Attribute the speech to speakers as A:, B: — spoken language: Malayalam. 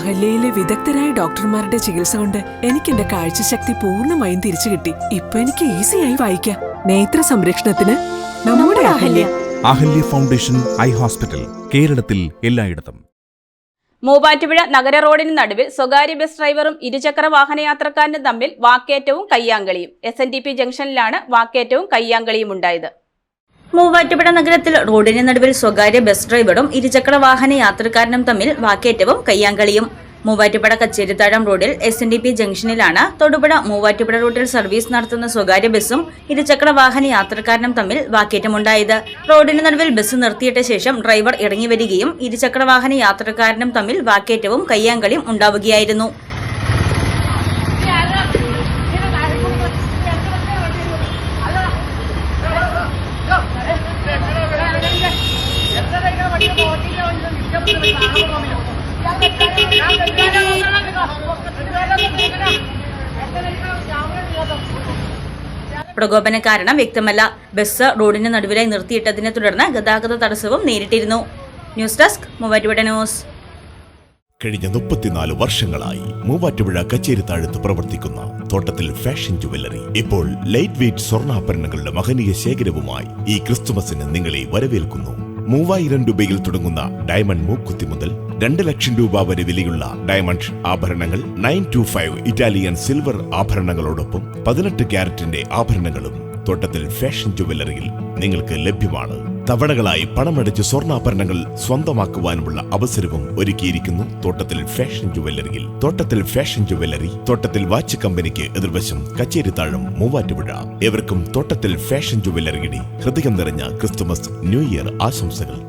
A: അഹല്യയിലെ വിദഗ്ധരായ ഡോക്ടർമാരുടെ ചികിത്സ കൊണ്ട് എനിക്ക് എന്റെ കാഴ്ചശക്തി പൂർണ്ണമായും തിരിച്ചു കിട്ടി. ഇപ്പൊ എനിക്ക് ഈസിയായി വായിക്കാം. നേത്ര സംരക്ഷണത്തിന് നമ്മുടെ Ahalya.
B: Ahalya foundation eye hospital, കേരളത്തിൽ എല്ലായിടത്തും.
C: മൂവാറ്റുപുഴ നഗര റോഡിന് നടുവിൽ സ്വകാര്യ ബസ് ഡ്രൈവറും ഇരുചക്ര വാഹനയാത്രക്കാരനും തമ്മിൽ വാക്കേറ്റവും കയ്യാങ്കളിയും. SNDP ജംഗ്ഷനിലാണ് വാക്കേറ്റവും കയ്യാങ്കളിയും ഉണ്ടായത്.
D: മൂവാറ്റുപുഴ നഗരത്തിൽ റോഡിന് നടുവിൽ സ്വകാര്യ ബസ് ഡ്രൈവറും ഇരുചക്ര വാഹന യാത്രക്കാരനും തമ്മിൽ വാക്കേറ്റവും കയ്യാങ്കളിയും. മൂവാറ്റുപുഴ കച്ചേരിത്താഴം റോഡിൽ SNDP ജംഗ്ഷനിലാണ് തൊടുപുഴ മൂവാറ്റുപുഴ റൂട്ടിൽ സർവീസ് നടത്തുന്ന സ്വകാര്യ ബസ്സും ഇരുചക്ര വാഹന യാത്രക്കാരനും തമ്മിൽ വാക്കേറ്റമുണ്ടായത്. റോഡിന് നടുവിൽ ബസ് നിർത്തിയിട്ട ശേഷം ഡ്രൈവർ ഇറങ്ങി വരികയും ഇരുചക്ര വാഹന യാത്രക്കാരനും തമ്മിൽ വാക്കേറ്റവും കയ്യാങ്കളിയും ഉണ്ടാവുകയായിരുന്നു. പ്രകോപന കാരണം വ്യക്തമല്ല. ബസ് റോഡിന് നടുവിലായി നിർത്തിയിട്ടതിനെ തുടർന്ന് ഗതാഗത തടസ്സവും നേരിട്ടിരുന്നു. News desk Muvattupuzha news.
E: കഴിഞ്ഞ 34 വർഷങ്ങളായി മൂവാറ്റുപുഴ കച്ചേരിത്താഴത്ത് പ്രവർത്തിക്കുന്ന തോട്ടത്തിൽ ഫാഷൻ ജുവല്ലറി ഇപ്പോൾ ലൈറ്റ് വെയ്റ്റ് സ്വർണ്ണാഭരണങ്ങളുടെ മഹനീയ ശേഖരവുമായി ഈ ക്രിസ്തുമസിന് നിങ്ങളെ വരവേൽക്കുന്നു. 3000 രൂപയിൽ തുടങ്ങുന്ന ഡയമണ്ട് മൂക്കുത്തി മുതൽ 2 ലക്ഷം രൂപ വരെ വിലയുള്ള ഡയമണ്ട് ആഭരണങ്ങൾ, 925 ഇറ്റാലിയൻ സിൽവർ ആഭരണങ്ങളോടൊപ്പം 18 ക്യാരറ്റിന്റെ ആഭരണങ്ങളും തോട്ടത്തിൽ ഫാഷൻ ജുവല്ലറിയിൽ നിങ്ങൾക്ക് ലഭ്യമാണ്. തവണകളായി പണമടച്ച് സ്വർണ്ണാഭരണങ്ങൾ സ്വന്തമാക്കുവാനുമുള്ള അവസരവും ഒരുക്കിയിരിക്കുന്നു തോട്ടത്തിൽ ഫാഷൻ ജുവല്ലറിയിൽ. തോട്ടത്തിൽ ഫാഷൻ ജുവല്ലറി, തോട്ടത്തിൽ വാച്ച് കമ്പനിക്ക് എതിർവശം, കച്ചേരിത്താഴം, മൂവാറ്റുപുഴ. ഏവർക്കും തോട്ടത്തിൽ ഫാഷൻ ജുവല്ലറിയുടെ ഹൃദയം നിറഞ്ഞ ക്രിസ്തുമസ് ന്യൂ ഇയർ ആശംസകൾ.